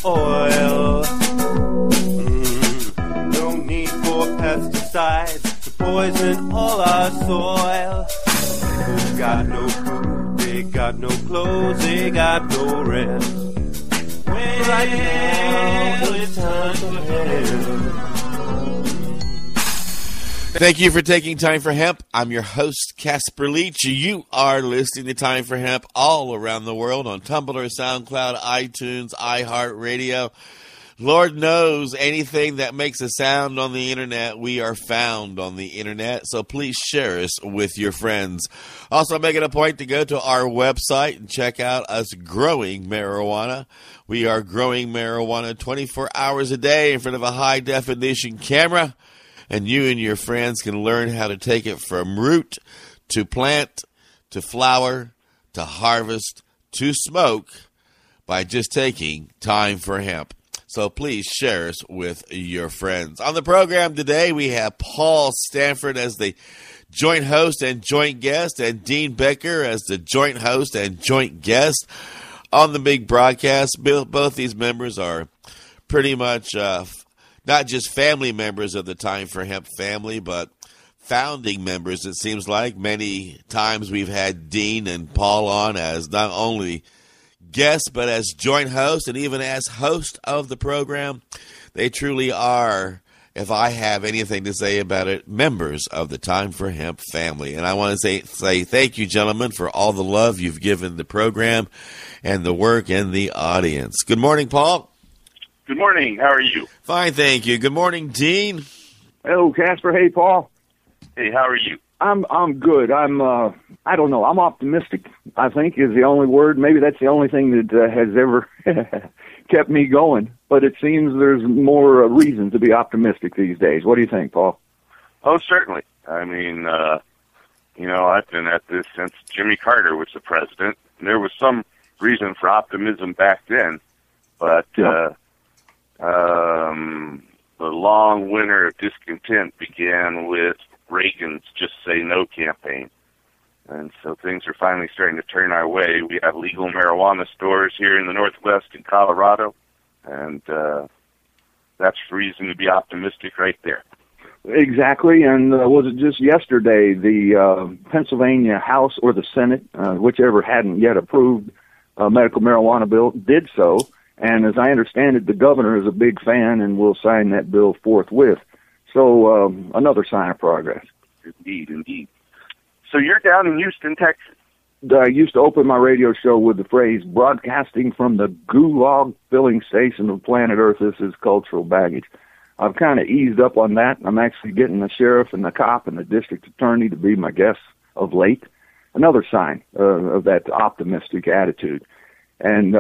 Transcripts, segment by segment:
oil. No need for pesticides to poison all our soil. Who's got no food, they got no clothes, they got no rest. Right now it's time for hemp. Thank you for taking Time for Hemp. I'm your host, Casper Leitch. You are listening to Time for Hemp all around the world on Tumblr, SoundCloud, iTunes, iHeartRadio. Lord knows anything that makes a sound on the internet, we are found on the internet. So please share us with your friends. Also, make it a point to go to our website and check out us growing marijuana. We are growing marijuana 24 hours a day in front of a high-definition camera. And you and your friends can learn how to take it from root to plant to flower to harvest to smoke by just taking Time for Hemp. So please share us with your friends. On the program today, we have Paul Stanford as the joint host and joint guest, and Dean Becker as the joint host and joint guest on the big broadcast. Both these members are pretty much not just family members of the Time for Hemp family, but founding members, it seems like. Many times we've had Dean and Paul on as not only guests, but as joint hosts and even as host of the program. They truly are, if I have anything to say about it, members of the Time for Hemp family. And I want to say thank you, gentlemen, for all the love you've given the program and the work and the audience. Good morning, Paul. Good morning. How are you? Fine, thank you. Good morning, Dean. Hello, Casper. Hey, Paul. Hey, how are you? I'm good. I don't know. I'm optimistic, I think, is the only word. Maybe that's the only thing that has ever kept me going. But it seems there's more reason to be optimistic these days. What do you think, Paul? Oh, certainly. I mean, I've been at this since Jimmy Carter was the president. And there was some reason for optimism back then. But the long winter of discontent began with Reagan's Just Say No campaign. And so things are finally starting to turn our way. We have legal marijuana stores here in the Northwest in Colorado, and that's reason to be optimistic right there. Exactly, and was it just yesterday the Pennsylvania House or the Senate, whichever hadn't yet approved a medical marijuana bill, did so. And as I understand it, the governor is a big fan and will sign that bill forthwith. So another sign of progress. Indeed. So you're down in Houston, Texas. I used to open my radio show with the phrase, broadcasting from the gulag filling station of planet Earth, this is cultural baggage. I've kind of eased up on that. I'm actually getting the sheriff and the cop and the district attorney to be my guests of late. Another sign of that optimistic attitude. And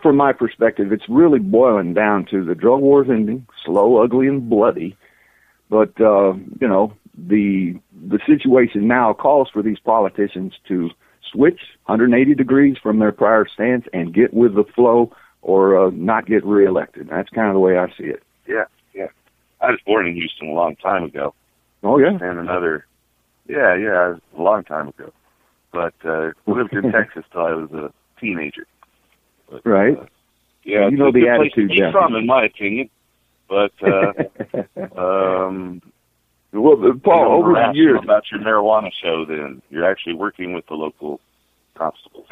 from my perspective, it's really boiling down to the drug war's ending, slow, ugly, and bloody. But, the situation now calls for these politicians to switch 180 degrees from their prior stance and get with the flow or not get reelected. That's kind of the way I see it. Yeah. I was born in Houston a long time ago. Oh, yeah? And a long time ago. But lived in Texas till I was a teenager. But, right. Yeah, you know the attitude, yeah. From, in my opinion. But well, Paul, over the years about your marijuana show, then you're actually working with the local constables.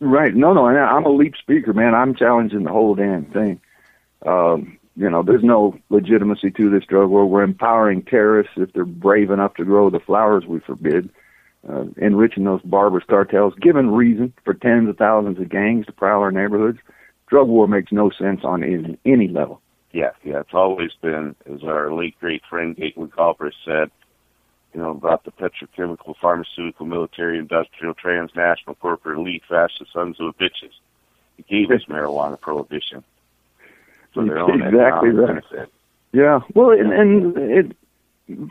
Right. No, and I'm a leap speaker, man. I'm challenging the whole damn thing. There's no legitimacy to this drug war. We're empowering terrorists if they're brave enough to grow the flowers we forbid. Enriching those barbarous cartels, giving reason for tens of thousands of gangs to prowl our neighborhoods. Drug war makes no sense on any level. Yeah, it's always been, as our late great friend Gateway Galbraith said, about the petrochemical, pharmaceutical, military, industrial, transnational, corporate elite, fascist sons of bitches. He gave us marijuana prohibition. For their own exactly right. Benefit. Yeah, well, and it.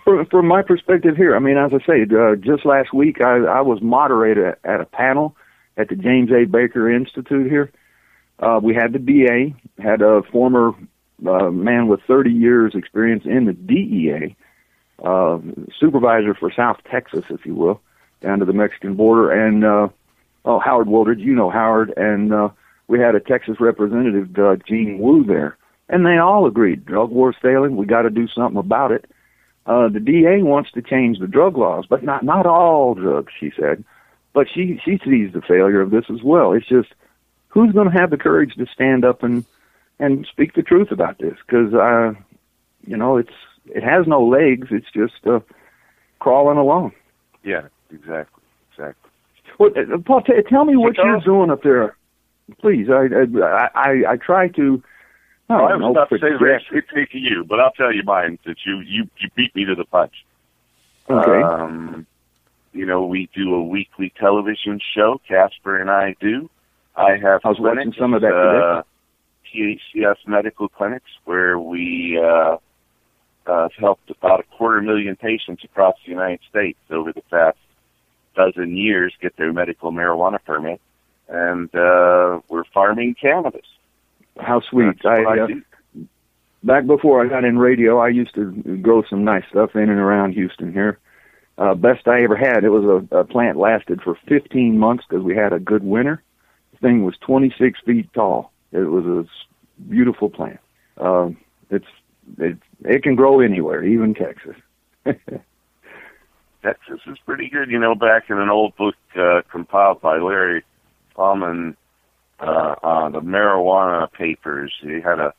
From my perspective here, I mean, as I say, just last week I was moderator at a panel at the James A. Becker Institute here. We had the DA, had a former man with 30 years experience in the DEA, supervisor for South Texas, if you will, down to the Mexican border, and Howard Woldridge, Howard, and we had a Texas representative, Gene Wu, there, and they all agreed, drug war's failing, we got to do something about it. The DA wants to change the drug laws, but not all drugs, she said. But she sees the failure of this as well. It's just, who's going to have the courage to stand up and speak the truth about this? Because, it has no legs. It's just crawling along. Yeah, exactly. Well, Paul, tell me what you're doing up there, please. I try to. I was about to say the same thing to you, but I'll tell you mine, that you beat me to the punch. Okay. We do a weekly television show, Casper and I do. I have watching some of that today. THCS medical clinics where we have helped about 250,000 patients across the United States over the past dozen years get their medical marijuana permit, and we're farming cannabis. How sweet. Back before I got in radio, I used to grow some nice stuff in and around Houston here. Best I ever had, it was a plant lasted for 15 months because we had a good winter. The thing was 26 feet tall. It was a beautiful plant. It can grow anywhere, even Texas. Texas is pretty good. Back in an old book compiled by Larry Tallman on the marijuana papers, he had a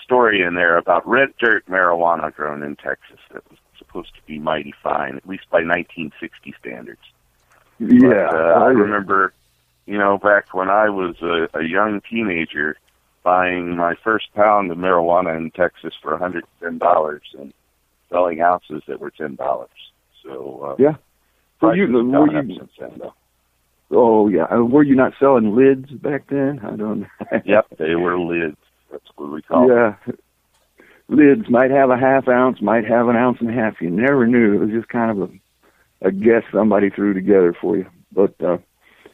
story in there about red dirt marijuana grown in Texas that was supposed to be mighty fine, at least by 1960 standards. Yeah. But, I remember, back when I was a young teenager, buying my first pound of marijuana in Texas for $110 and selling ounces that were $10. So yeah. Were you since then, though. Oh yeah. Were you not selling lids back then? I don't know. Yep, they were lids. That's what we call them. Yeah. Lids might have a half ounce, might have an ounce and a half. You never knew. It was just kind of a guess somebody threw together for you. But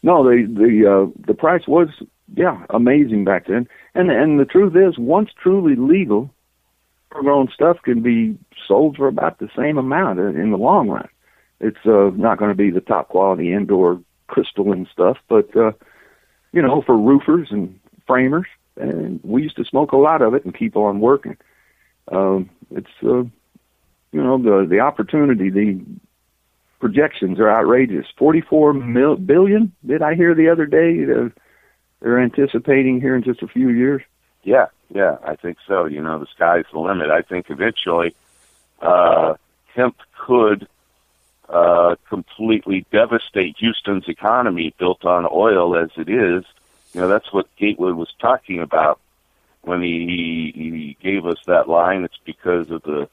no, the price was amazing back then. And the truth is, once truly legal, grown stuff can be sold for about the same amount in the long run. It's not going to be the top quality indoor crystalline stuff, but for roofers and framers, and we used to smoke a lot of it and keep on working. It's the opportunity, the projections are outrageous. 44 billion, did I hear the other day? They're anticipating here in just a few years. Yeah, I think so. The sky's the limit. I think eventually hemp could completely devastate Houston's economy built on oil as it is. That's what Gatewood was talking about when he gave us that line. It's because of the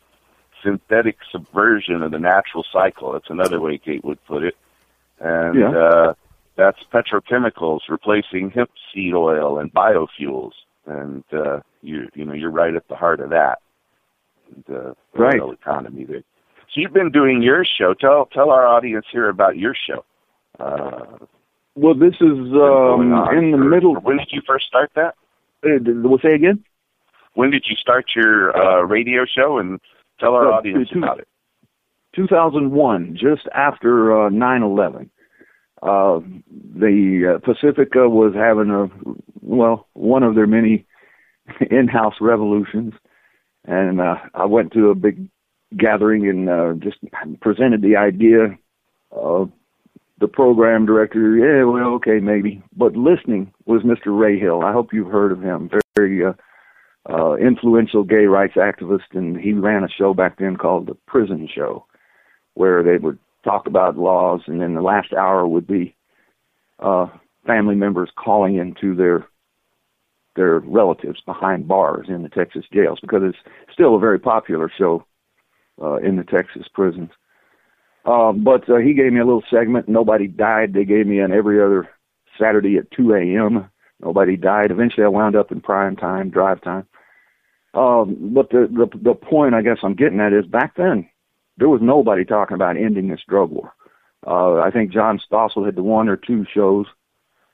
synthetic subversion of the natural cycle. That's another way Gatewood put it. And that's petrochemicals replacing hemp seed oil and biofuels. And you're right at the heart of that. The oil economy there. So you've been doing your show. Tell our audience here about your show. Well, this is in the middle. When did you first start that? We'll say again? When did you start your radio show? And tell our audience about it. 2001, just after 9/11. The Pacifica was having one of their many in-house revolutions, and I went to a big gathering and just presented the idea. The program director, okay, maybe, but listening was Mr. Ray Hill. I hope you've heard of him. Very influential gay rights activist, and he ran a show back then called The Prison Show, where they would talk about laws, and then the last hour would be family members calling into their relatives behind bars in the Texas jails, because it's still a very popular show in the Texas prisons. But he gave me a little segment. Nobody died. They gave me an every other Saturday at 2 a.m. Nobody died. Eventually I wound up in prime time, drive time. But the point I guess I'm getting at is, back then, there was nobody talking about ending this drug war. I think John Stossel had the one or two shows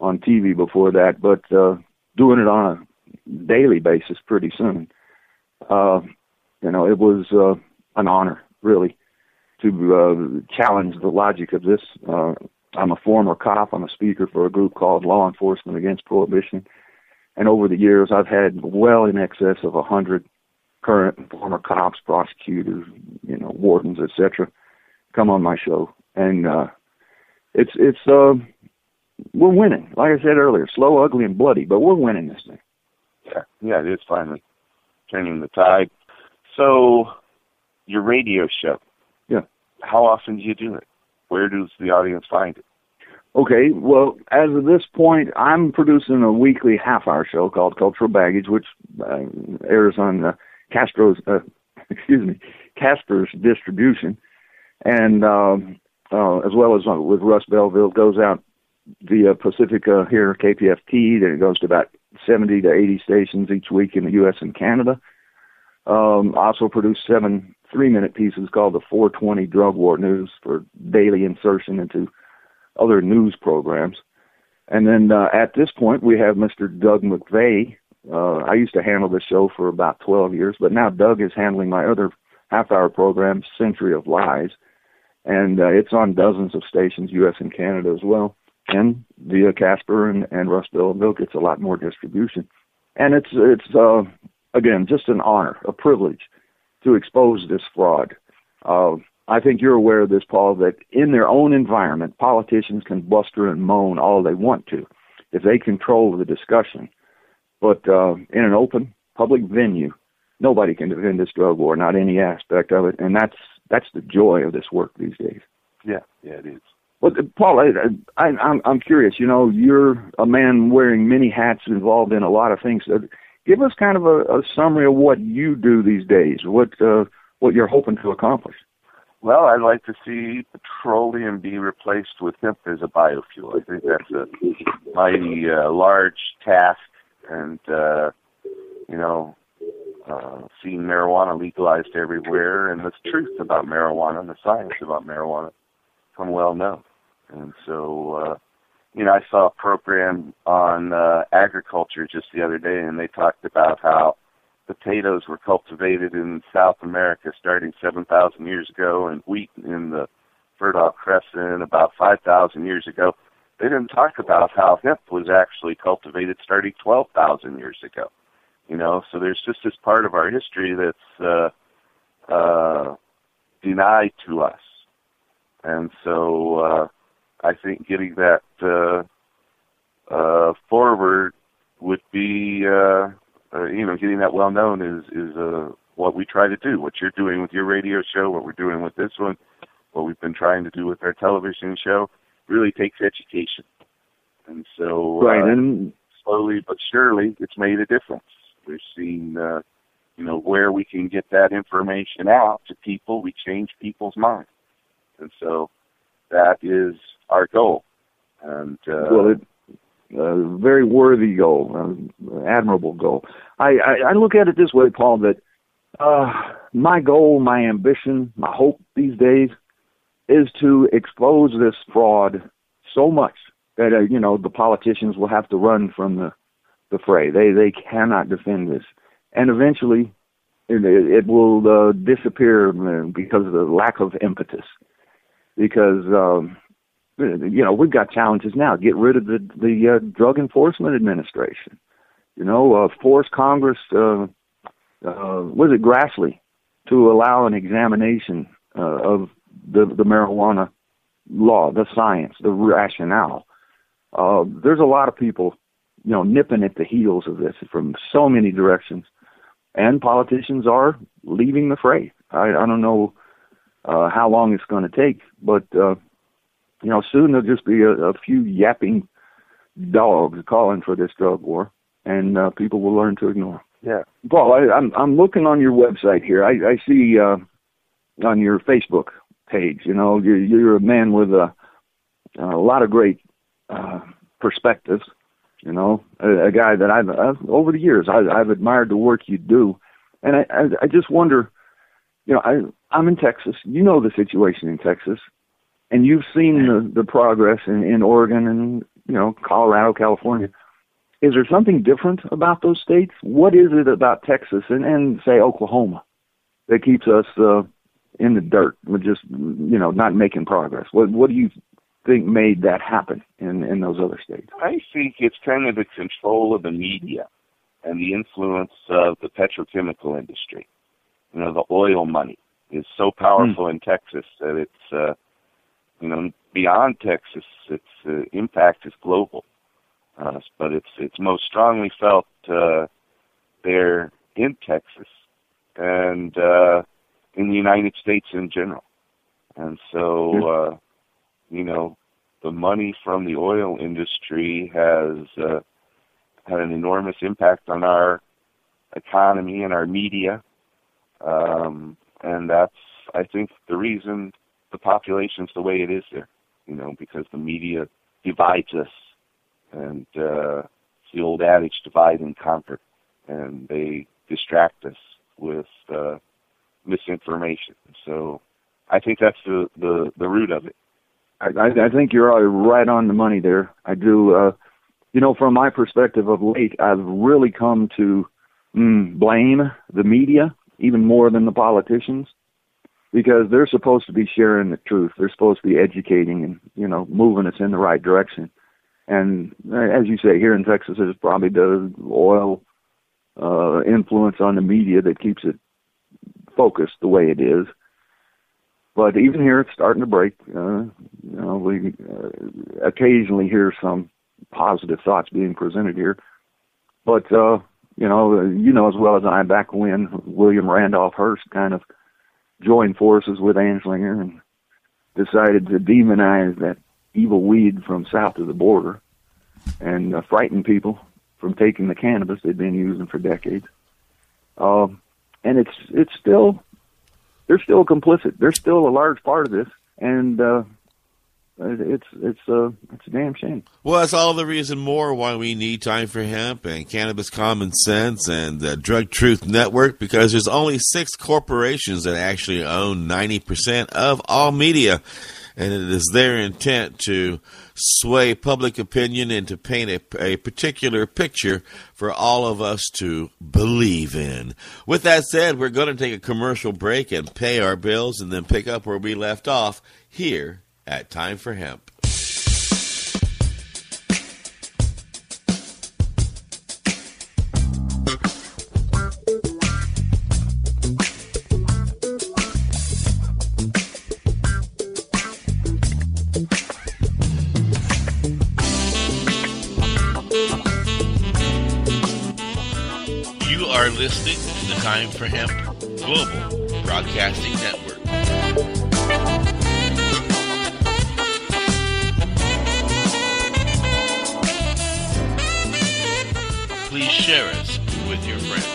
on TV before that, but doing it on a daily basis pretty soon. It was an honor, really, to challenge the logic of this I'm a former cop. I'm a speaker for a group called Law Enforcement Against Prohibition. And over the years, I've had well in excess of 100 current and former cops, prosecutors, wardens, etc., come on my show. And we're winning. Like I said earlier, slow, ugly, and bloody, but we're winning this thing. Yeah, it is finally turning the tide. So, your radio show. Yeah. How often do you do it? Where does the audience find it? Okay, well, as of this point, I'm producing a weekly half-hour show called Cultural Baggage, which airs on Casper's distribution, and as well as with Russ Belville, goes out via Pacifica here, KPFT, then it goes to about 70 to 80 stations each week in the U.S. and Canada. I also produce 7 3-minute pieces called the 420 Drug War News for daily insertion into other news programs. And then at this point, we have Mr. Doug McVeigh. I used to handle this show for about 12 years, but now Doug is handling my other half-hour program, Century of Lies, and it's on dozens of stations, U.S. and Canada as well. And via Casper and Russ Belville gets a lot more distribution. And it's again, just an honor, a privilege to expose this fraud. I think you're aware of this, Paul, that in their own environment, politicians can bluster and moan all they want to if they control the discussion. But in an open, public venue, nobody can defend this drug war, not any aspect of it. And that's the joy of this work these days. Yeah, it is. Well, Paul, I'm curious. You're a man wearing many hats, involved in a lot of things. Give us kind of a summary of what you do these days, what you're hoping to accomplish. Well, I'd like to see petroleum be replaced with hemp as a biofuel. I think that's a mighty large task, and seeing marijuana legalized everywhere, and the truth about marijuana and the science about marijuana become well known. And so, I saw a program on agriculture just the other day, and they talked about how potatoes were cultivated in South America starting 7,000 years ago, and wheat in the Fertile Crescent about 5,000 years ago. They didn't talk about how hemp was actually cultivated starting 12,000 years ago. So there's just this part of our history that's denied to us. And so I think getting that forward would be, getting that well known is what we try to do. What you're doing with your radio show, what we're doing with this one, what we've been trying to do with our television show, really takes education. And so right, and slowly but surely, it's made a difference. We've seen, where we can get that information out to people, we change people's minds. And so that is our goal. And very worthy goal, admirable goal. I look at it this way, Paul, that my goal, my ambition, my hope these days is to expose this fraud so much that, the politicians will have to run from the fray. They cannot defend this. And eventually it will disappear because of the lack of impetus. Because, we've got challenges now. Get rid of the Drug Enforcement Administration. Force Congress, was it Grassley, to allow an examination of the marijuana law, the science, the rationale. There's a lot of people, nipping at the heels of this from so many directions, and politicians are leaving the fray. I don't know how long it's going to take, but soon there'll just be a few yapping dogs calling for this drug war, and people will learn to ignore. Yeah, Paul, I'm looking on your website here. I see on your Facebook page, you're a man with a lot of great perspectives. A guy that I've over the years I've admired the work you do, and I just wonder, I'm in Texas. You know the situation in Texas, and you've seen the progress in Oregon and Colorado, California. Is there something different about those states? What is it about Texas and say Oklahoma that keeps us in the dirt? We're just not making progress. What do you think made that happen in those other states? I think it's kind of the control of the media and the influence of the petrochemical industry. You know, the oil money is so powerful in Texas that it's, beyond Texas, its impact is global. But it's most strongly felt there in Texas and in the United States in general. And so, the money from the oil industry has had an enormous impact on our economy and our media. And that's, I think, the reason the population's the way it is there, because the media divides us. And it's the old adage, divide and conquer. And they distract us with misinformation. So I think that's the root of it. I think you're right on the money there. I do. From my perspective of late, I've really come to blame the media even more than the politicians, because they're supposed to be sharing the truth. They're supposed to be educating and, moving us in the right direction. And as you say, here in Texas, it's probably the oil influence on the media that keeps it focused the way it is. But even here, it's starting to break. We occasionally hear some positive thoughts being presented here. But, you know as well as I, back when William Randolph Hearst kind of joined forces with Anslinger and decided to demonize that evil weed from south of the border and frighten people from taking the cannabis they'd been using for decades. And it's still, they're still complicit. They're still a large part of this, and it's a damn shame. Well, that's all the reason more why we need Time for Hemp and Cannabis Common Sense and the Drug Truth Network, because there's only 6 corporations that actually own 90% of all media, and it is their intent to sway public opinion and to paint a particular picture for all of us to believe in. With that said, we're going to take a commercial break and pay our bills and then pick up where we left off here at Time for Hemp. You are listening to the Time for Hemp Global Broadcasting Network. Please share us with your friends.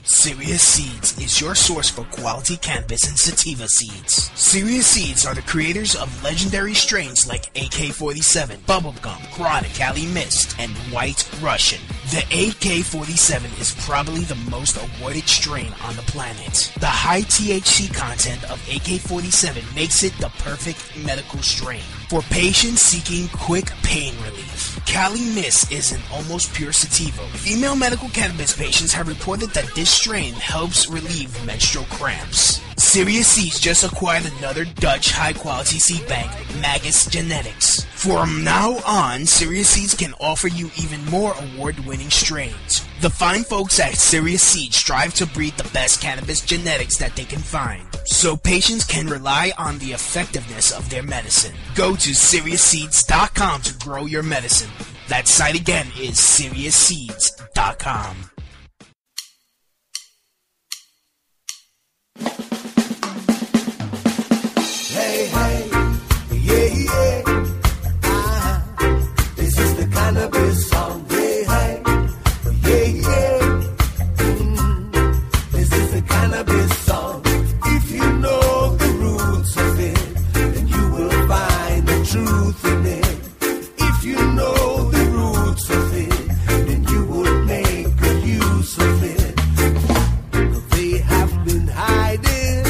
Serious Seeds is your source for quality cannabis and sativa seeds. Serious Seeds are the creators of legendary strains like AK-47, Bubblegum, Chronic, Cali Mist, and White Russian. The AK-47 is probably the most awarded strain on the planet. The high THC content of AK-47 makes it the perfect medical strain for patients seeking quick pain relief. Cali Mist is an almost pure sativa. Female medical cannabis patients have reported that this strain helps relieve menstrual cramps. Serious Seeds just acquired another Dutch high-quality seed bank, Magus Genetics. From now on, Serious Seeds can offer you even more award-winning strains. The fine folks at Serious Seeds strive to breed the best cannabis genetics that they can find, so patients can rely on the effectiveness of their medicine. Go to SeriousSeeds.com to grow your medicine. That site again is SeriousSeeds.com. Hey, hey, yeah, yeah. This is the cannabis song. Hey, hey, yeah, yeah. This is the cannabis song. If you know the roots of it, then you will find the truth in it. If you know the roots of it, then you will make good use of it. They have been hiding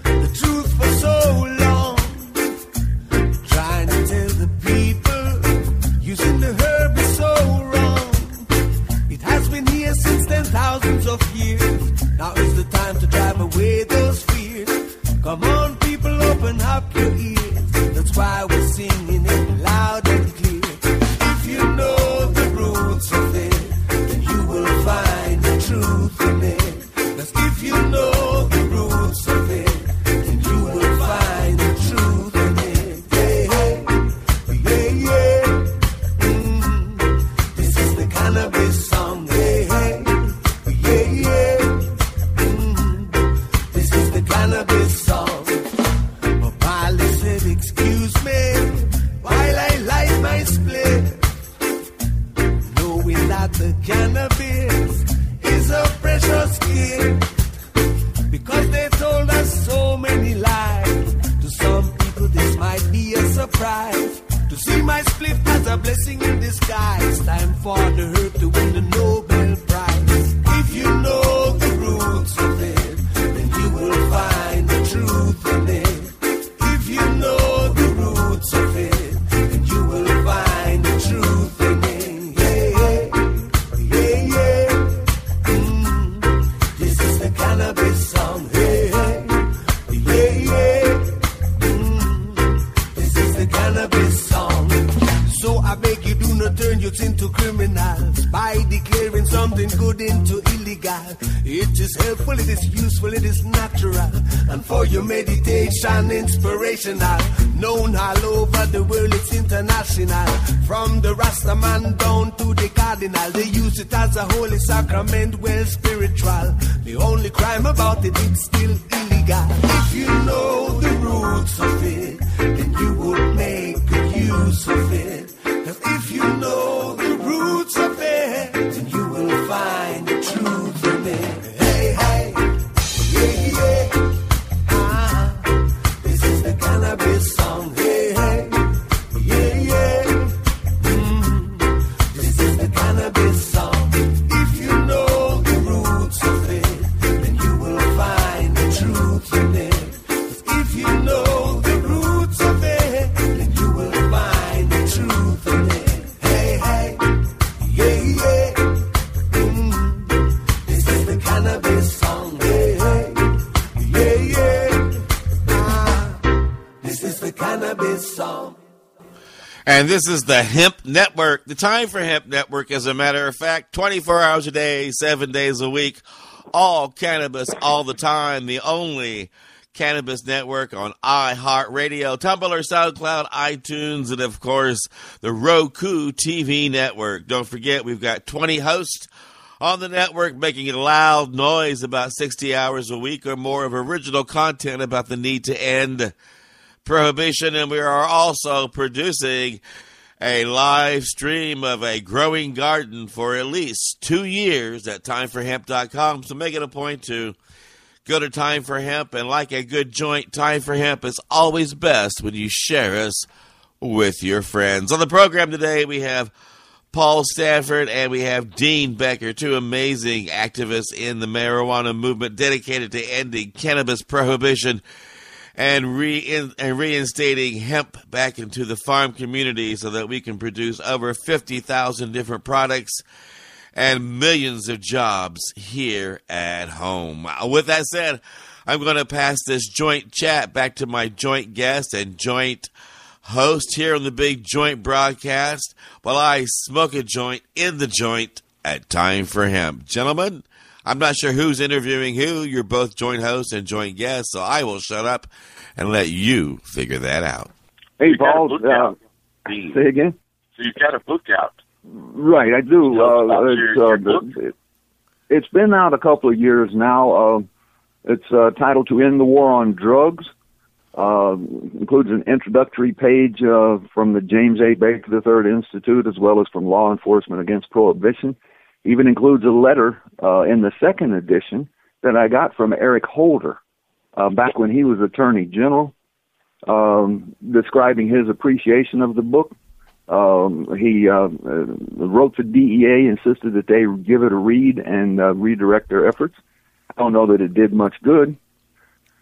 the truth for so long, trying to the cannabis is a precious gift. Because they told us so many lies. To some people this might be a surprise. To see my spliff as a blessing in disguise. Time for the herb to win the Nobel Prize. If you know the roots of it, then you will find the truth in it. If you know the roots of it, then you will find the truth in it. Yeah, yeah, yeah. This is the cannabis song. Hey, yeah, yeah. This is the cannabis song. So I beg you, do not turn youths into criminals by declaring something good into illegal. It is helpful, it is useful, it is natural, and for your meditation, inspirational. Known all over the world, it's international. From the Rastaman down to the Cardinal, they use it as a holy sacrament, well spiritual. The only crime about it, it's still illegal. If you know the roots of it, then you would make good use of it. Cause if you know the roots of it, then you will find the truth in it. Hey, hey, yeah, yeah. This is the cannabis song. Hey, hey, yeah, yeah. This is the cannabis song. If you know the roots of it, then you will find the truth in it. If you know the roots of it, then you will find the truth in it. Hey, hey, yeah, yeah. This is the cannabis song. Hey, hey, yeah, yeah. This is the cannabis song. And this is the Hemp Network. The Time for Hemp Network, as a matter of fact, 24 hours a day, 7 days a week, all cannabis all the time. The only cannabis network on iHeartRadio, Tumblr, SoundCloud, iTunes, and of course, the Roku TV network. Don't forget, we've got 20 hosts on the network making a loud noise about 60 hours a week or more of original content about the need to end prohibition. And we are also producing a live stream of a growing garden for at least 2 years at timeforhemp.com. So make it a point to go to Time for Hemp, and like a good joint, Time for Hemp is always best when you share us with your friends. On the program today, we have Paul Stanford and we have Dean Becker, two amazing activists in the marijuana movement dedicated to ending cannabis prohibition and reinstating hemp back into the farm community so that we can produce over 50,000 different products and millions of jobs here at home. With that said, I'm going to pass this joint chat back to my joint guest and joint host here on the Big Joint broadcast while I smoke a joint in the joint at Time for Hemp. Gentlemen, I'm not sure who's interviewing who. You're both joint hosts and joint guests, so I will shut up and let you figure that out. Hey, Paul, say again? So you've got a book out. Right, I do. It's been out a couple of years now. It's titled To End the War on Drugs. Includes an introductory page from the James A. Baker III Institute, as well as from Law Enforcement Against Prohibition. Even includes a letter in the second edition that I got from Eric Holder back when he was Attorney General, describing his appreciation of the book. He wrote to DEA, insisted that they give it a read and redirect their efforts. I don't know that it did much good,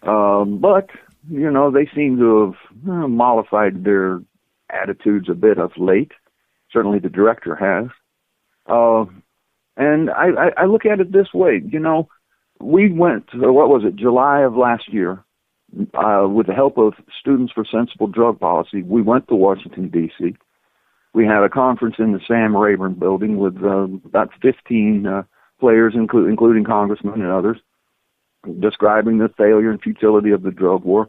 but, you know, they seem to have mollified their attitudes a bit of late. Certainly the director has. And I look at it this way, you know, we went to, July of last year, with the help of Students for Sensible Drug Policy, we went to Washington, D.C. We had a conference in the Sam Rayburn building with about 15 players, including congressmen and others, describing the failure and futility of the drug war.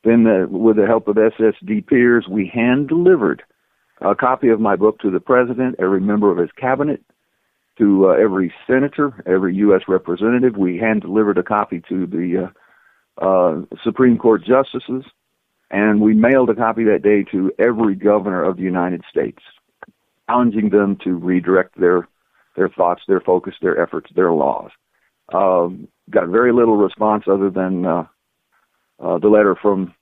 Then, with the help of SSD peers, we hand-delivered a copy of my book to the president, every member of his cabinet, to every senator, every U.S. representative. We hand-delivered a copy to the Supreme Court justices, and we mailed a copy that day to every governor of the United States, challenging them to redirect their their thoughts, their focus, their efforts, their laws. Got very little response other than the letter from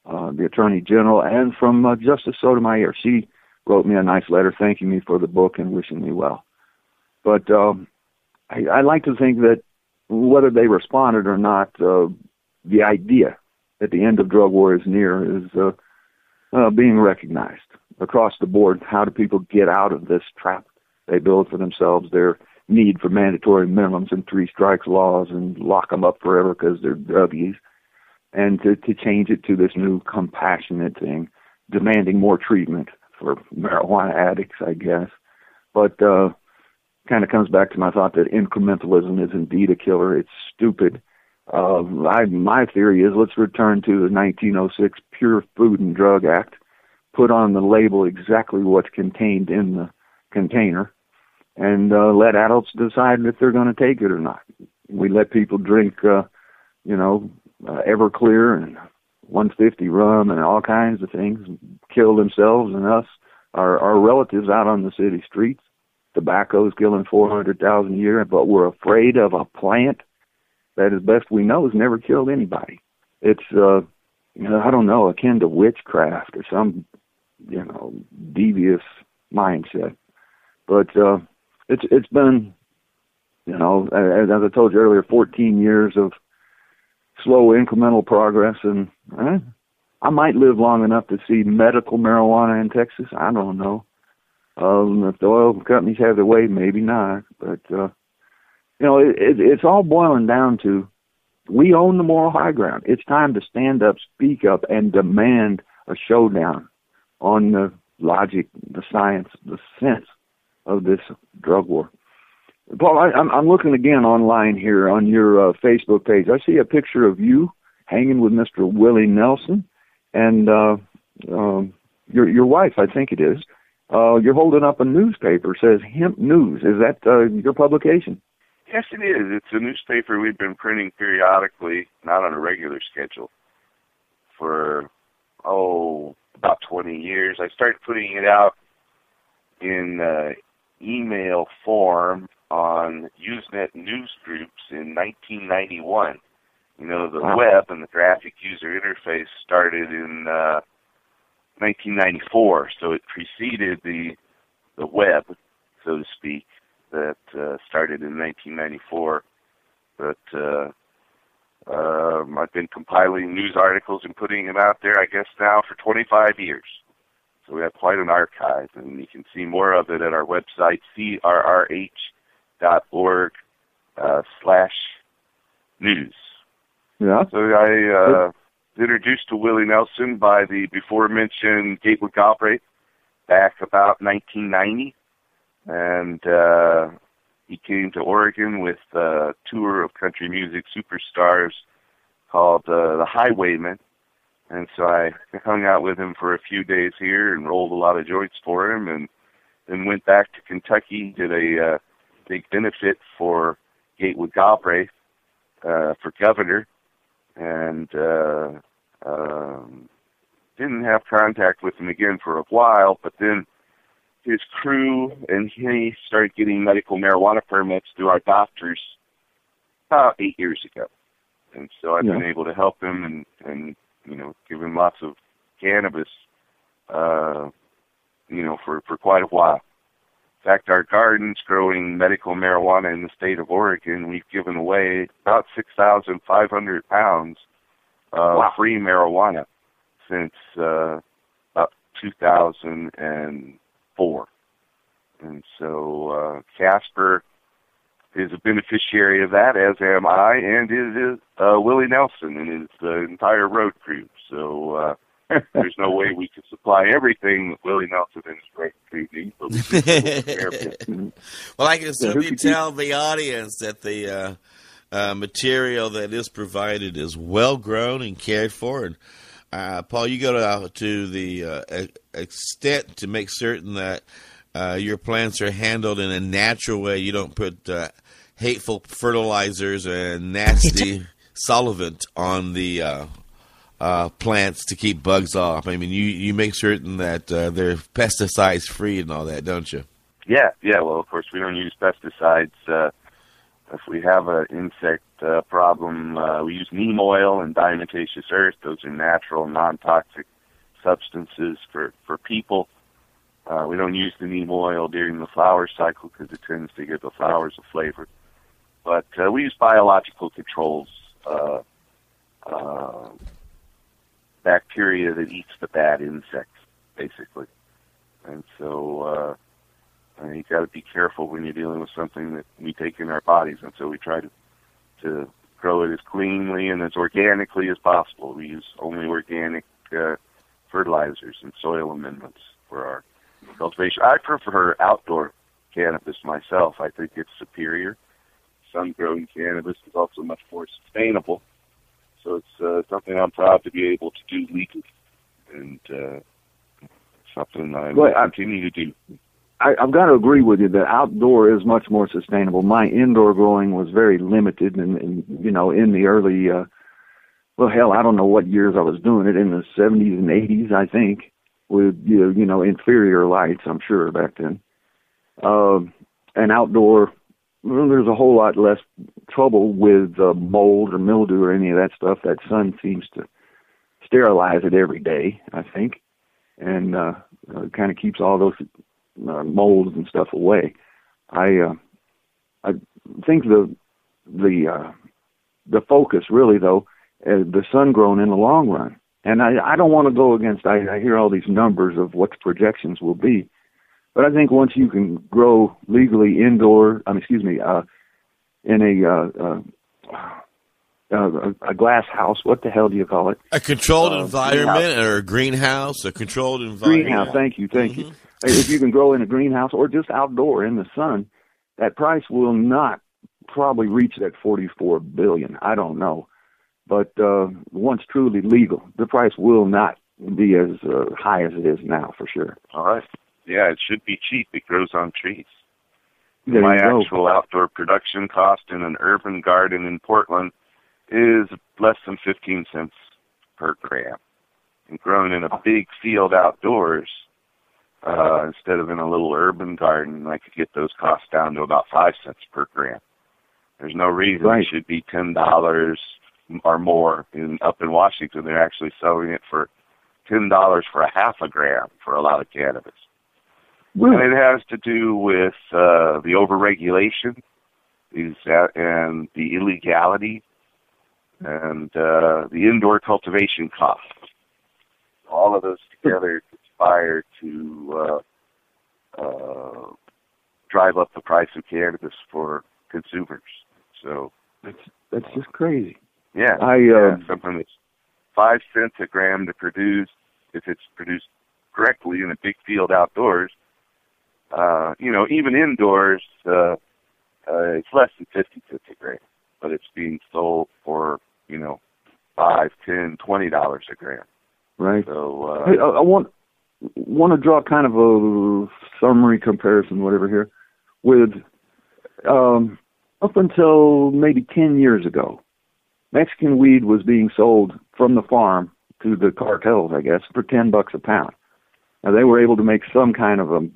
the Attorney General and from Justice Sotomayor. She wrote me a nice letter thanking me for the book and wishing me well. But I like to think that whether they responded or not, the idea that the end of drug war is near is being recognized across the board. How do people get out of this trap they build for themselves, their need for mandatory minimums and 3 strikes laws and lock them up forever because they're druggies, and to change it to this new compassionate thing, demanding more treatment for marijuana addicts, I guess. But kind of comes back to my thought that incrementalism is indeed a killer. It's stupid. My theory is let's return to the 1906 Pure Food and Drug Act, put on the label exactly what's contained in the container, and let adults decide if they're going to take it or not. We let people drink, Everclear and 150 rum and all kinds of things, kill themselves and us, our relatives out on the city streets. Tobacco's killing 400,000 a year, but we're afraid of a plant that, as best we know, has never killed anybody. It's, I don't know, akin to witchcraft or some, devious mindset. But it's been, as I told you earlier, 14 years of slow incremental progress, and I might live long enough to see medical marijuana in Texas. I don't know. If the oil companies have their way, maybe not. But, it's all boiling down to we own the moral high ground. It's time to stand up, speak up, and demand a showdown on the logic, the science, the sense of this drug war. Paul, I'm looking again online here on your Facebook page. I see a picture of you hanging with Mr. Willie Nelson and your wife, I think it is. You're holding up a newspaper, says Hemp News. Is that your publication? Yes, it is. It's a newspaper we've been printing periodically, not on a regular schedule, for, about 20 years. I started putting it out in email form on Usenet news groups in 1991. The web and the graphic user interface started in 1994, so it preceded the web, so to speak, that started in 1994. But I've been compiling news articles and putting them out there, I guess, now for 25 years. So we have quite an archive, and you can see more of it at our website, crrh.org/news. Yeah. So I introduced to Willie Nelson by the before-mentioned Gatewood Galbraith back about 1990, and he came to Oregon with a tour of country music superstars called The Highwaymen. And so I hung out with him for a few days here and rolled a lot of joints for him, and then went back to Kentucky, did a big benefit for Gatewood Galbraith for governor, and didn't have contact with him again for a while, but then his crew and he started getting medical marijuana permits through our doctors about 8 years ago. And so I've been able to help him and give him lots of cannabis, for quite a while. In fact, our garden's growing medical marijuana in the state of Oregon. We've given away about 6,500 pounds of free marijuana since about 2004. And so Casper is a beneficiary of that, as am I, and is Willie Nelson and his entire road crew. So there's no way we could supply everything that Willie Nelson and his road crew need. But we can well, I can certainly tell the audience that the material that is provided is well grown and cared for. And Paul, you go to the extent to make certain that your plants are handled in a natural way. You don't put hateful fertilizers and nasty solvent on the plants to keep bugs off. I mean, you make certain that they're pesticides free and all that, don't you? Yeah. Well, of course, we don't use pesticides. If we have an insect problem, we use neem oil and diatomaceous earth. Those are natural, non-toxic substances for people. We don't use the neem oil during the flower cycle because it tends to give the flowers a flavor. But we use biological controls, bacteria that eats the bad insects, basically. And so you got to be careful when you're dealing with something that we take in our bodies. And so we try to grow it as cleanly and as organically as possible. We use only organic fertilizers and soil amendments for our cultivation. I prefer outdoor cannabis myself. I think it's superior. Sun-grown cannabis is also much more sustainable. So it's something I'm proud to be able to do legally, and something I will continue to do. I've got to agree with you that outdoor is much more sustainable. My indoor growing was very limited, and in the early, I don't know what years I was doing it, in the 70s and 80s, I think, with inferior lights, I'm sure, back then. And outdoor, there's a whole lot less trouble with mold or mildew or any of that stuff. That sun seems to sterilize it every day, I think, and kind of keeps all those molds and stuff away. I think the focus really, though, is the sun grown in the long run. And I don't want to go against, I hear all these numbers of what the projections will be, but I think once you can grow legally indoor, in a glass house, what the hell do you call it? A controlled environment, or a greenhouse, a controlled environment. Greenhouse, thank you. If you can grow in a greenhouse or just outdoor in the sun, that price will not probably reach that $44 billion. I don't know. But once truly legal, the price will not be as high as it is now, for sure. All right. Yeah, it should be cheap. It grows on trees. There My you go. actual outdoor production cost in an urban garden in Portland is less than 15 cents per gram. And grown in a big field outdoors, instead of in a little urban garden, I could get those costs down to about 5 cents per gram. There's no reason it should be $10 or more. Up in Washington, they're actually selling it for $10 for a half a gram for a lot of cannabis. Really? And it has to do with the overregulation and the illegality and the indoor cultivation costs. All of those together conspire to drive up the price of cannabis for consumers. So that's just crazy. Yeah, something that's 5 cents a gram to produce, if it's produced correctly in a big field outdoors. Even indoors, it's less than 50 cents a gram, but it's being sold for, $5, $10, $20 a gram. Right. So, hey, I want to draw kind of a summary comparison, whatever here, with up until maybe 10 years ago, Mexican weed was being sold from the farm to the cartels, I guess, for $10 a pound. Now, they were able to make some kind of a,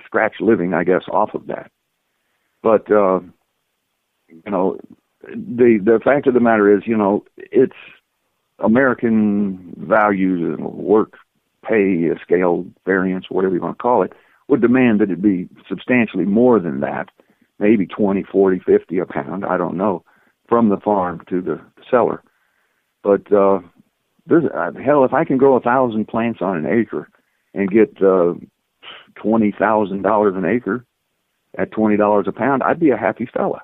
scratch living, I guess, off of that. But, the fact of the matter is, it's American values and work, pay, scale, variance, whatever you want to call it, would demand that it be substantially more than that, maybe 20, 40, 50 a pound, I don't know, from the farm to the seller. But if I can grow 1,000 plants on an acre and get $20,000 an acre at $20 a pound, I'd be a happy fella.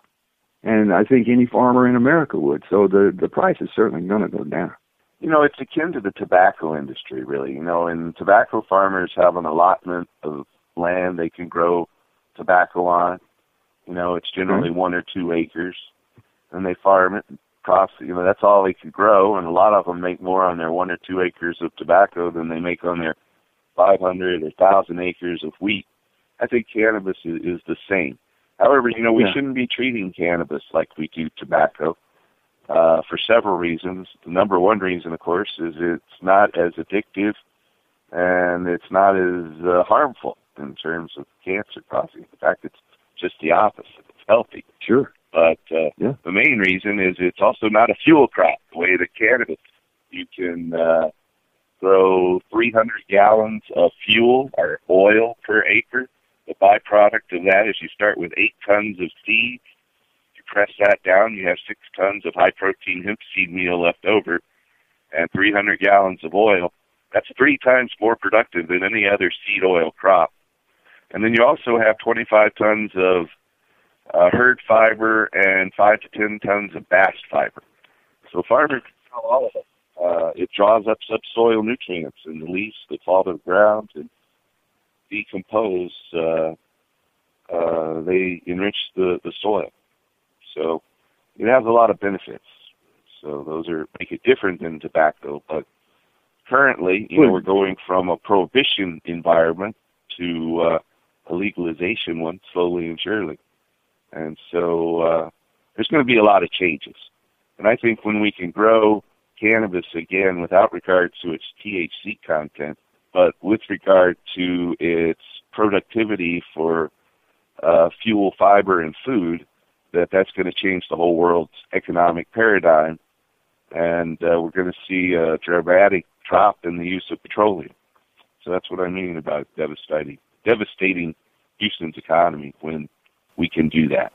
And I think any farmer in America would. So the price is certainly going to go down. It's akin to the tobacco industry, really. And tobacco farmers have an allotment of land they can grow tobacco on. It's generally 1 or 2 acres. And they farm it and process. That's all they can grow. And a lot of them make more on their 1 or 2 acres of tobacco than they make on their 500 or 1,000 acres of wheat. I think cannabis is the same. However, we shouldn't be treating cannabis like we do tobacco for several reasons. The number one reason, of course, is it's not as addictive and it's not as harmful in terms of cancer causing. In fact, it's just the opposite. It's healthy. Sure. But the main reason is it's also not a fuel crop the way that cannabis. You can grow 300 gallons of fuel or oil per acre. The byproduct of that is you start with 8 tons of seeds. You press that down, you have 6 tons of high-protein hemp seed meal left over and 300 gallons of oil. That's 3 times more productive than any other seed oil crop. And then you also have 25 tons of herd fiber and 5 to 10 tons of bast fiber. So farmers can sell all of it. It draws up subsoil nutrients, and the leaves that fall to the ground and decompose, they enrich the soil. So it has a lot of benefits. So those make it different than tobacco. But currently, we're going from a prohibition environment to a legalization one, slowly and surely. And so there's going to be a lot of changes. And I think when we can grow cannabis again without regard to its THC content, but with regard to its productivity for fuel, fiber, and food, that's going to change the whole world's economic paradigm. And we're going to see a dramatic drop in the use of petroleum. So that's what I mean about devastating Houston's economy when we can do that.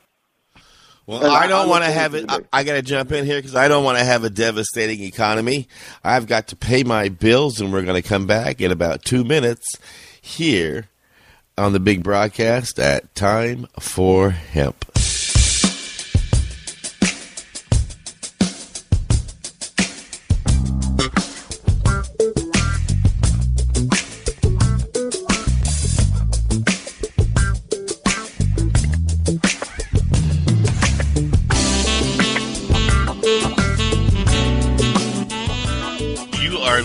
Well, I don't want to have it. I got to jump in here because I don't want to have a devastating economy. I've got to pay my bills, and we're going to come back in about 2 minutes here on the big broadcast at Time for Hemp.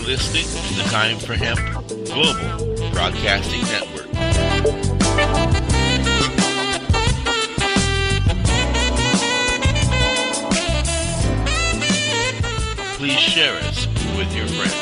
Listening to the Time for Hemp Global Broadcasting Network. Please share us with your friends.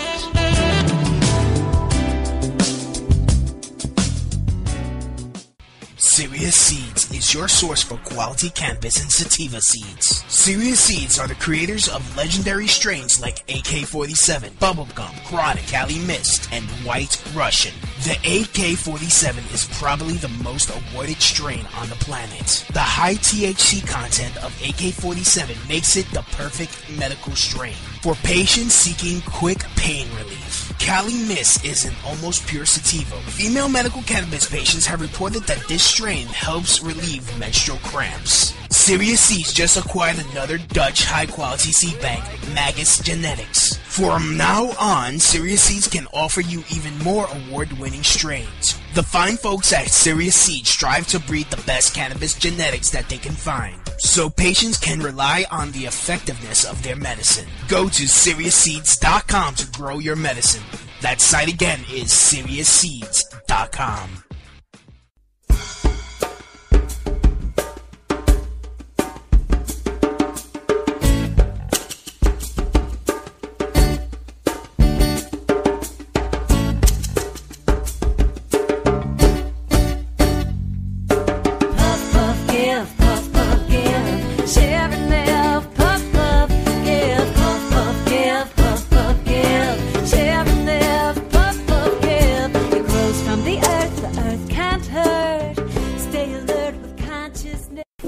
Serious Seeds is your source for quality cannabis and sativa seeds. Serious Seeds are the creators of legendary strains like AK-47, Bubblegum, Chronic, Cali Mist, and White Russian. The AK-47 is probably the most awarded strain on the planet. The high THC content of AK-47 makes it the perfect medical strain for patients seeking quick pain relief. Cali Mist is an almost pure sativa. Female medical cannabis patients have reported that this strain helps relieve menstrual cramps. Serious Seeds just acquired another Dutch high-quality seed bank, Magus Genetics. From now on, Serious Seeds can offer you even more award-winning strains. The fine folks at Serious Seeds strive to breed the best cannabis genetics that they can find, so patients can rely on the effectiveness of their medicine. Go to SeriousSeeds.com to grow your medicine. That site again is SeriousSeeds.com.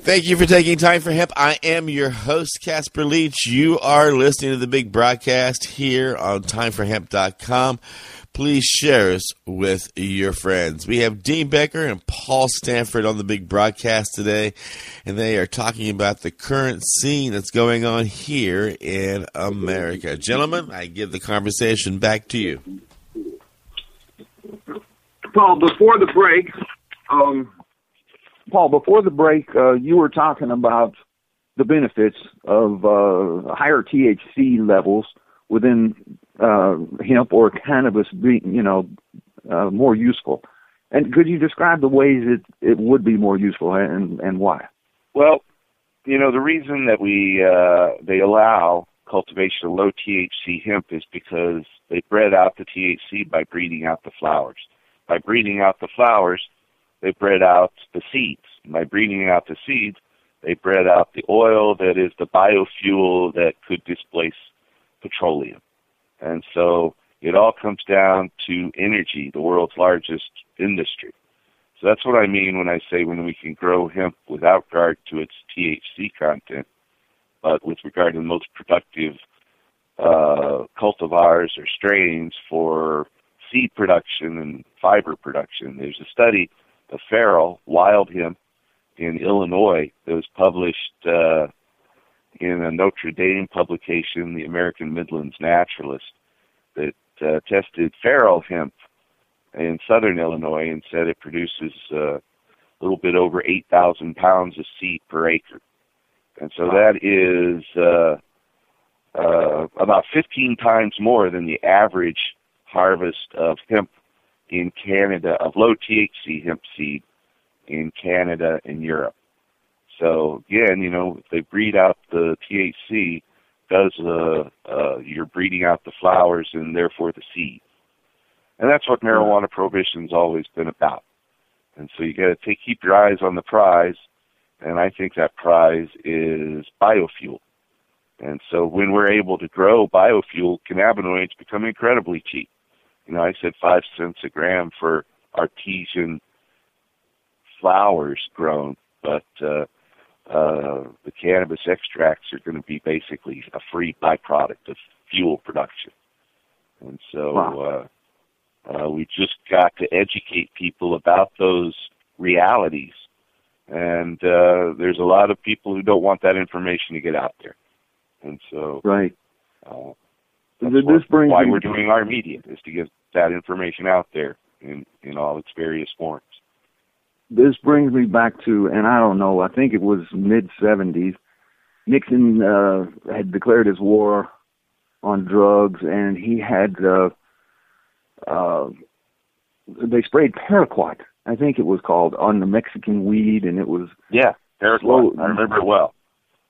Thank you for taking time for Hemp. I am your host, Casper Leitch. You are listening to the big broadcast here on timeforhemp.com. Please share us with your friends. We have Dean Becker and Paul Stanford on the big broadcast today, and they are talking about the current scene that's going on here in America. Gentlemen, I give the conversation back to you. Paul, before the break, you were talking about the benefits of higher THC levels within hemp or cannabis being, more useful. And could you describe the ways it would be more useful and why? Well, the reason that they allow cultivation of low THC hemp is because they bred out the THC by breeding out the flowers. By breeding out the flowers, they bred out the seeds. By breeding out the seeds, they bred out the oil that is the biofuel that could displace petroleum. And so it all comes down to energy, the world's largest industry. So that's what I mean when I say when we can grow hemp without regard to its THC content, but with regard to the most productive cultivars or strains for seed production and fiber production. There's a study of feral wild hemp in Illinois that was published in a Notre Dame publication, the American Midlands Naturalist, that tested feral hemp in southern Illinois and said it produces a little bit over 8,000 pounds of seed per acre. And so that is about 15 times more than the average harvest of hemp in Canada, of low THC hemp seed in Canada and Europe. So again, you know, if they breed out the THC, you're breeding out the flowers and therefore the seeds. And that's what marijuana prohibition's always been about. And so you got to keep your eyes on the prize, and I think that prize is biofuel. And so when we're able to grow biofuel, cannabinoids become incredibly cheap. You know, I said 5 cents a gram for artesian flowers grown, but the cannabis extracts are going to be basically a free byproduct of fuel production. And so we just got to educate people about those realities. And there's a lot of people who don't want that information to get out there. And so right. That's why we're doing our media, is to get that information out there in all its various forms. This brings me back to, and I don't know, I think it was mid-'70s. Nixon had declared his war on drugs, and he had, they sprayed paraquat, I think it was called, on the Mexican weed, and it was... Yeah, paraquat. I remember it well.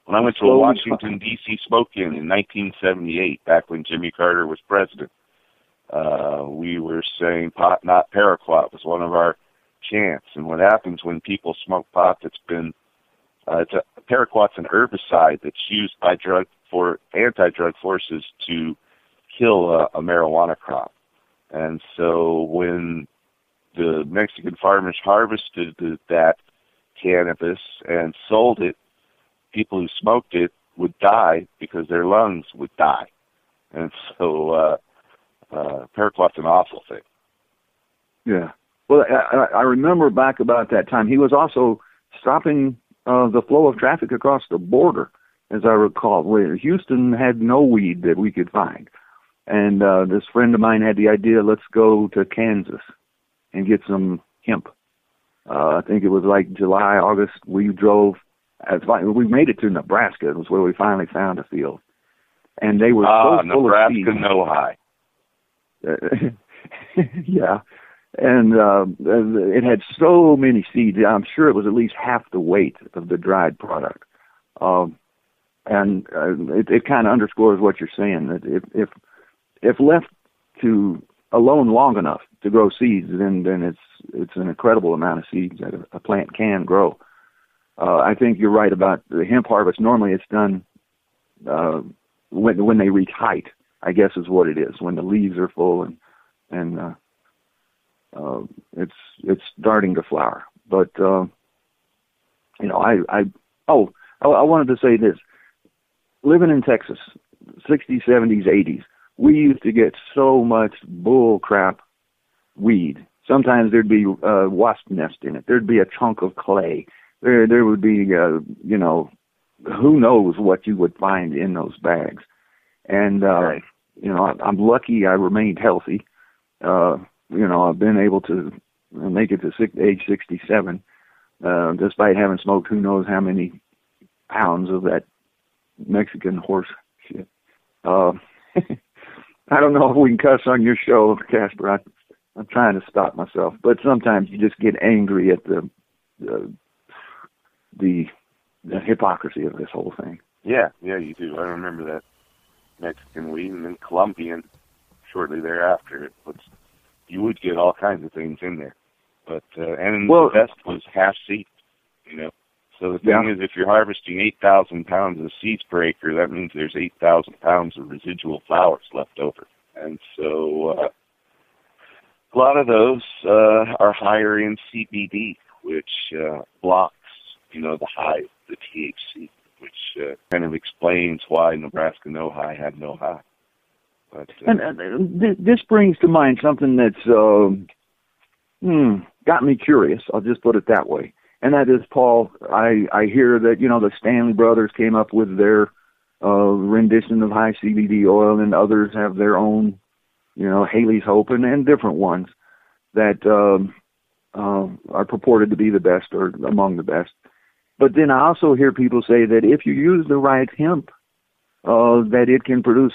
When I went to a Washington, D.C. smoke-in 1978, back when Jimmy Carter was president, we were saying pot, not paraquat, was one of our chants. And what happens when people smoke pot that's been, paraquat's an herbicide that's used by anti-drug forces to kill a marijuana crop. And so when the Mexican farmers harvested that cannabis and sold it, people who smoked it would die because their lungs would die. And so paraquat's an awful thing. Yeah. Well, I remember back about that time. He was also stopping the flow of traffic across the border, as I recall. Where Houston had no weed that we could find. And this friend of mine had the idea, let's go to Kansas and get some hemp. I think it was like July, August. We drove. We made it to Nebraska. It was where we finally found a field. And they were so full of seeds. Nebraska no high. Yeah. And it had so many seeds. I'm sure it was at least half the weight of the dried product. And it kind of underscores what you're saying, that if left to alone long enough to grow seeds, then it's an incredible amount of seeds that a plant can grow. I think you're right about the hemp harvest. Normally it's done when they reach height, I guess is what it is, when the leaves are full and it's starting to flower. But you know, I wanted to say this. Living in Texas, 60s, 70s, 80s, we used to get so much bull crap weed. Sometimes there'd be a wasp nest in it. There'd be a chunk of clay. There would be, you know, who knows what you would find in those bags. And, you know, I'm lucky I remained healthy. You know, I've been able to make it to age 67, despite having smoked who knows how many pounds of that Mexican horse shit. I don't know if we can cuss on your show, Casper. I'm trying to stop myself, but sometimes you just get angry at the hypocrisy of this whole thing. Yeah, you do. I remember that. Mexican weed, and then Colombian shortly thereafter. You would get all kinds of things in there. But the best was half seed, So the thing is, if you're harvesting 8,000 pounds of seeds per acre, that means there's 8,000 pounds of residual flowers left over. And so a lot of those are higher in CBD, which blocks, the high, the THC, which kind of explains why Nebraska No High had no high. But, this brings to mind something that's got me curious. I'll just put it that way. And that is, Paul, I hear that, the Stanley brothers came up with their rendition of high CBD oil, and others have their own, Haley's Hope and different ones that are purported to be the best or among the best. But then I also hear people say that if you use the right hemp, that it can produce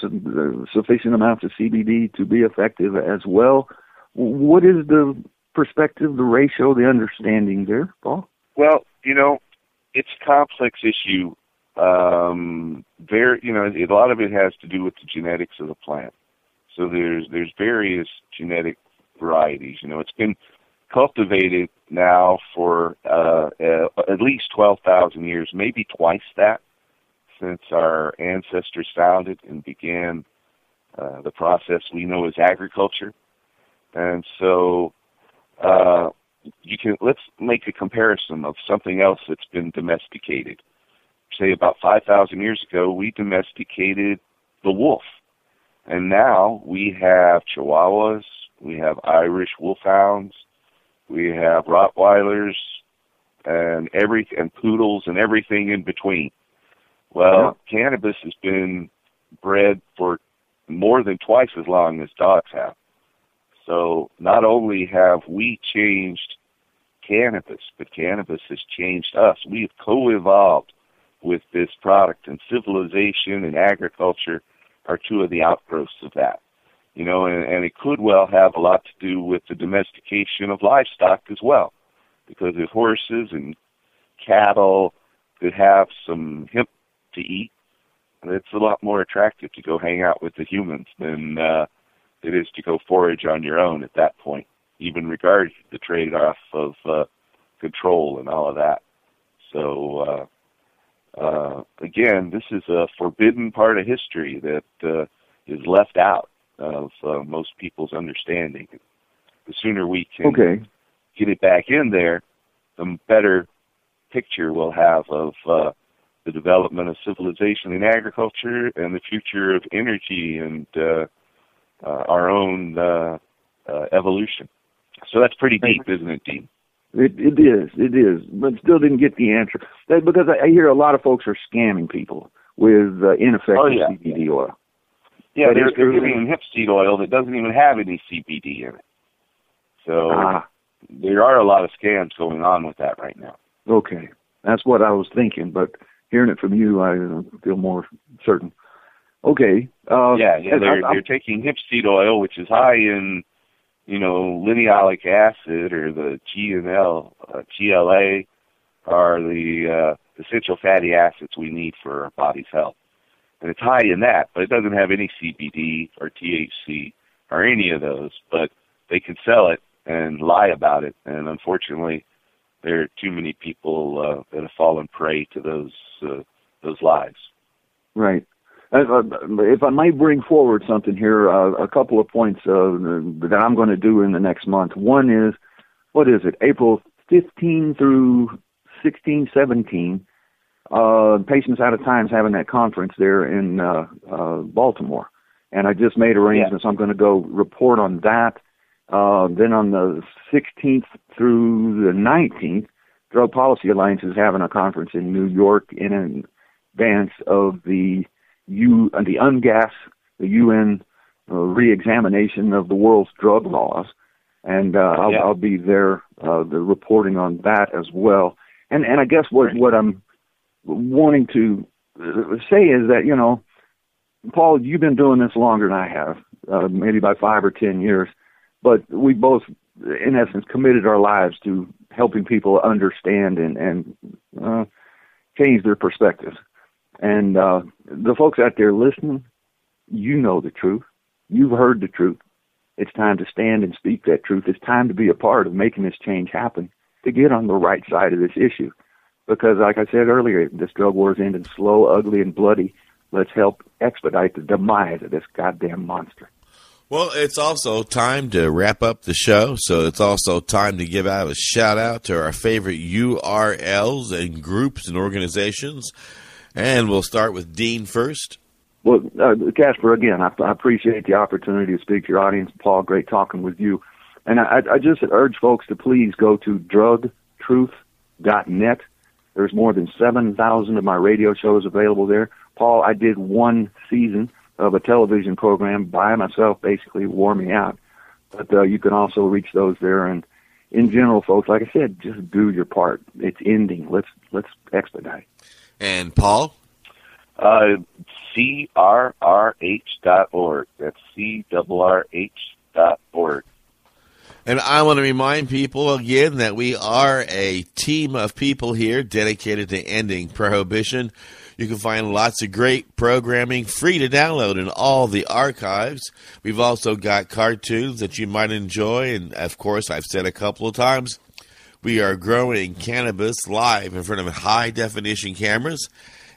sufficient amounts of CBD to be effective as well. What is the perspective, the ratio, the understanding there, Paul? Well, it's a complex issue. A lot of it has to do with the genetics of the plant. So there's various genetic varieties. It's been cultivated now for at least 12,000 years, maybe twice that, since our ancestors found it and began the process we know as agriculture. And so let's make a comparison of something else that's been domesticated. Say about 5,000 years ago, we domesticated the wolf. And now we have Chihuahuas, we have Irish wolfhounds, we have Rottweilers, and poodles and everything in between. Well, cannabis has been bred for more than twice as long as dogs have. So not only have we changed cannabis, but cannabis has changed us. We have co-evolved with this product, and civilization and agriculture are two of the outgrowths of that. And it could well have a lot to do with the domestication of livestock as well, because if horses and cattle could have some hemp to eat, it's a lot more attractive to go hang out with the humans than it is to go forage on your own at that point, even regarding the trade-off of control and all of that. So, again, this is a forbidden part of history that is left out of most people's understanding. The sooner we can get it back in there, the better picture we'll have of the development of civilization and agriculture and the future of energy and our own evolution. So that's pretty deep, isn't it, Dean? It is, but still didn't get the answer. Because I hear a lot of folks are scamming people with ineffective CBD oil. Yeah, they're giving them hemp seed oil that doesn't even have any CBD in it. So there are a lot of scams going on with that right now. Okay, that's what I was thinking, but hearing it from you, I feel more certain. Okay. They're taking hemp seed oil, which is high in, linoleic acid, or the GLA, are the essential fatty acids we need for our body's health. And it's high in that, but it doesn't have any CBD or THC or any of those. But they can sell it and lie about it, and unfortunately, there are too many people that have fallen prey to those lies. Right. If I might bring forward something here, a couple of points that I'm going to do in the next month. One is, April 15 through 16, 17, Patients Out of Time's having that conference there in Baltimore. And I just made arrangements. I'm going to go report on that. Then on the 16th through the 19th, Drug Policy Alliance is having a conference in New York in advance of the UNGAS, the UN re-examination of the world's drug laws. And I'll be there reporting on that as well. And I guess what I'm wanting to say is that, Paul, you've been doing this longer than I have, maybe by 5 or 10 years, but we both, in essence, committed our lives to helping people understand and change their perspectives. And the folks out there listening, You know the truth. You've heard the truth. It's time to stand and speak that truth. It's time to be a part of making this change happen, to get on the right side of this issue. Because, like I said earlier, this drug war is ending slow, ugly, and bloody. Let's help expedite the demise of this goddamn monster. Well, it's also time to wrap up the show, so it's also time to give out a shout-out to our favorite URLs and groups and organizations. And we'll start with Dean first. Well, Casper, again, I appreciate the opportunity to speak to your audience. Paul, great talking with you. And I just urge folks to please go to drugtruth.net. There's more than 7,000 of my radio shows available there. Paul, I did one season of a television program by myself, basically wore me out. But you can also reach those there. And in general, folks, like I said, just do your part. It's ending. Let's expedite. And Paul? CRRH.org. That's CRRH.org. And I want to remind people again that we are a team of people here dedicated to ending prohibition. You can find lots of great programming free to download in all the archives. We've also got cartoons that you might enjoy. And, of course, I've said a couple of times, we are growing cannabis live in front of high-definition cameras.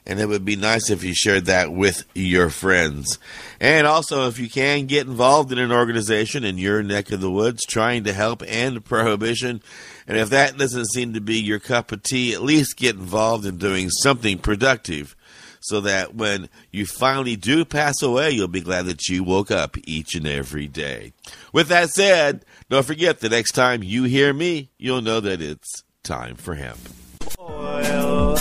And it would be nice if you shared that with your friends. And also, if you can, get involved in an organization in your neck of the woods trying to help end prohibition. And if that doesn't seem to be your cup of tea, at least get involved in doing something productive so that when you finally do pass away, you'll be glad that you woke up each and every day. With that said, don't forget the next time you hear me, you'll know that it's time for hemp. Oil.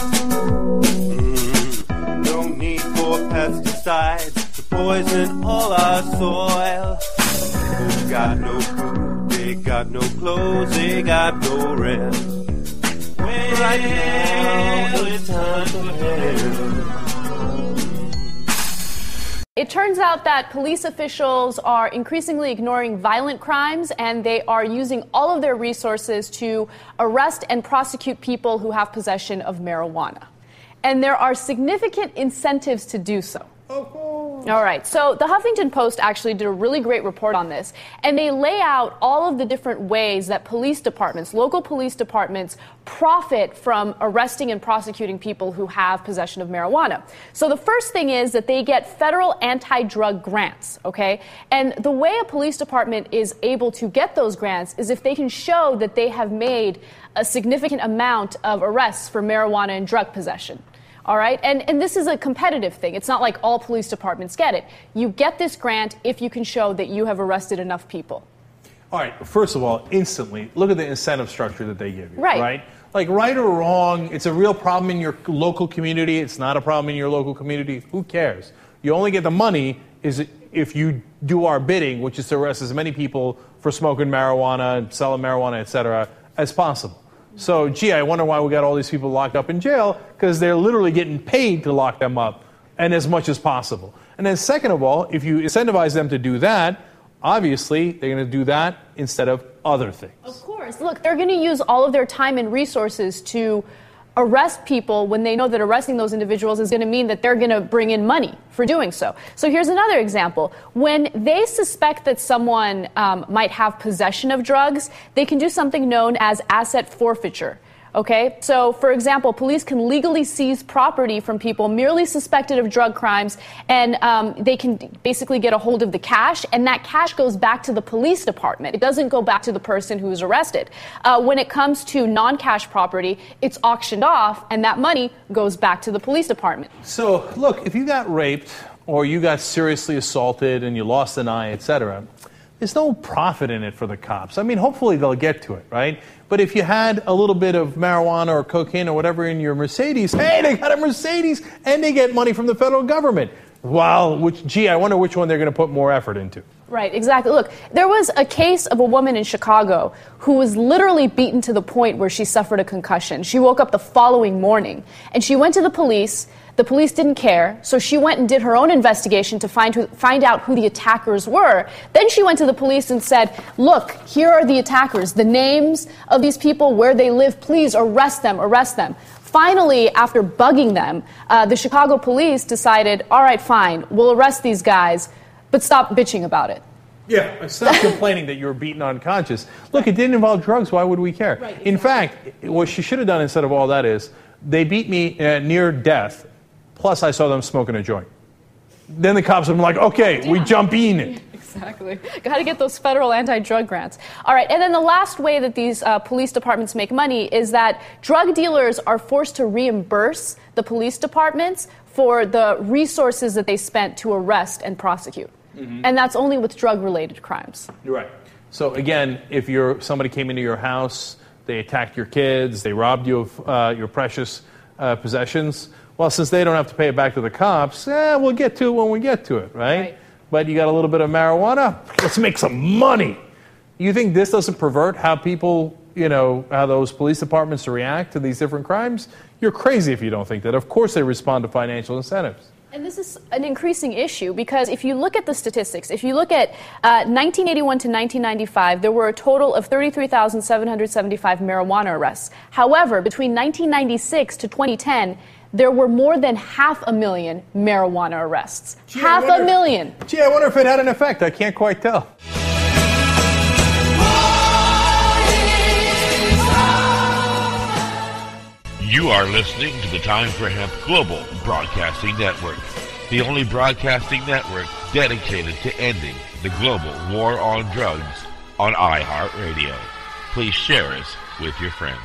No need for pesticides to poison all our soil. Who's got no food, they got no clothes, they got no rest. Right now it's time for hemp. It turns out that police officials are increasingly ignoring violent crimes, and they are using all of their resources to arrest and prosecute people who have possession of marijuana. And there are significant incentives to do so. All right, so the Huffington Post actually did a really great report on this, and they lay out all of the different ways that police departments, local police departments, profit from arresting and prosecuting people who have possession of marijuana. So the first thing is that they get federal anti-drug grants, okay? And the way a police department is able to get those grants is if they can show that they have made a significant amount of arrests for marijuana and drug possession. All right, and this is a competitive thing. It's not like all police departments get it. You get this grant if you can show that you have arrested enough people. All right, first of all, instantly, look at the incentive structure that they give you, right? Like, right or wrong, it's a real problem in your local community. It's not a problem in your local community. Who cares? You only get the money if you do our bidding, which is to arrest as many people for smoking marijuana, selling marijuana, et cetera, as possible. So, gee, I wonder why we got all these people locked up in jail, because they're literally getting paid to lock them up, and as much as possible. And then second of all, if you incentivize them to do that, obviously they're going to do that instead of other things. Of course. Look, they're going to use all of their time and resources to arrest people when they know that arresting those individuals is going to mean that they're going to bring in money for doing so. So here's another example. When they suspect that someone might have possession of drugs, they can do something known as asset forfeiture. Okay, so for example, police can legally seize property from people merely suspected of drug crimes, and they can basically get a hold of the cash, and that cash goes back to the police department. It doesn't go back to the person who's arrested. When it comes to non-cash property, it's auctioned off, and that money goes back to the police department. So, look, if you got raped or you got seriously assaulted and you lost an eye, etc., there's no profit in it for the cops. I mean, hopefully they'll get to it, right? But if you had a little bit of marijuana or cocaine or whatever in your Mercedes, hey, they got a Mercedes and they get money from the federal government. Well, I wonder which one they're going to put more effort into. Right, exactly. Look, there was a case of a woman in Chicago who was literally beaten to the point where she suffered a concussion. She woke up the following morning, and she went to the police. The police didn't care, so she went and did her own investigation to find out who the attackers were. Then she went to the police and said, look, here are the attackers, the names of these people, where they live, please arrest them, arrest them. Finally, after bugging them, the Chicago police decided, all right, fine, we'll arrest these guys, but stop bitching about it. Yeah, stop complaining that you were beaten unconscious. Look, it didn't involve drugs. Why would we care? Right, exactly. In fact, what she should have done instead of all that is, they beat me near death, plus I saw them smoking a joint. Then the cops would be like, okay, we jump in. Exactly. Got to get those federal anti-drug grants. All right, and then the last way that these police departments make money is that drug dealers are forced to reimburse the police departments for the resources that they spent to arrest and prosecute. Mm-hmm. And that's only with drug-related crimes. You're right. So again, if somebody came into your house, they attacked your kids, they robbed you of your precious possessions, well, since they don't have to pay it back to the cops, we'll get to it when we get to it, right? But you got a little bit of marijuana, let's make some money. You think this doesn't pervert how people, how those police departments react to these different crimes? You're crazy if you don't think that. Of course they respond to financial incentives. And this is an increasing issue because if you look at the statistics, if you look at 1981 to 1995, there were a total of 33,775 marijuana arrests. However, between 1996 to 2010, there were more than 500,000 marijuana arrests. Gee, 500,000. Gee, I wonder if it had an effect. I can't quite tell. You are listening to the Time for Hemp Global Broadcasting Network, the only broadcasting network dedicated to ending the global war on drugs on iHeartRadio. Please share us with your friends.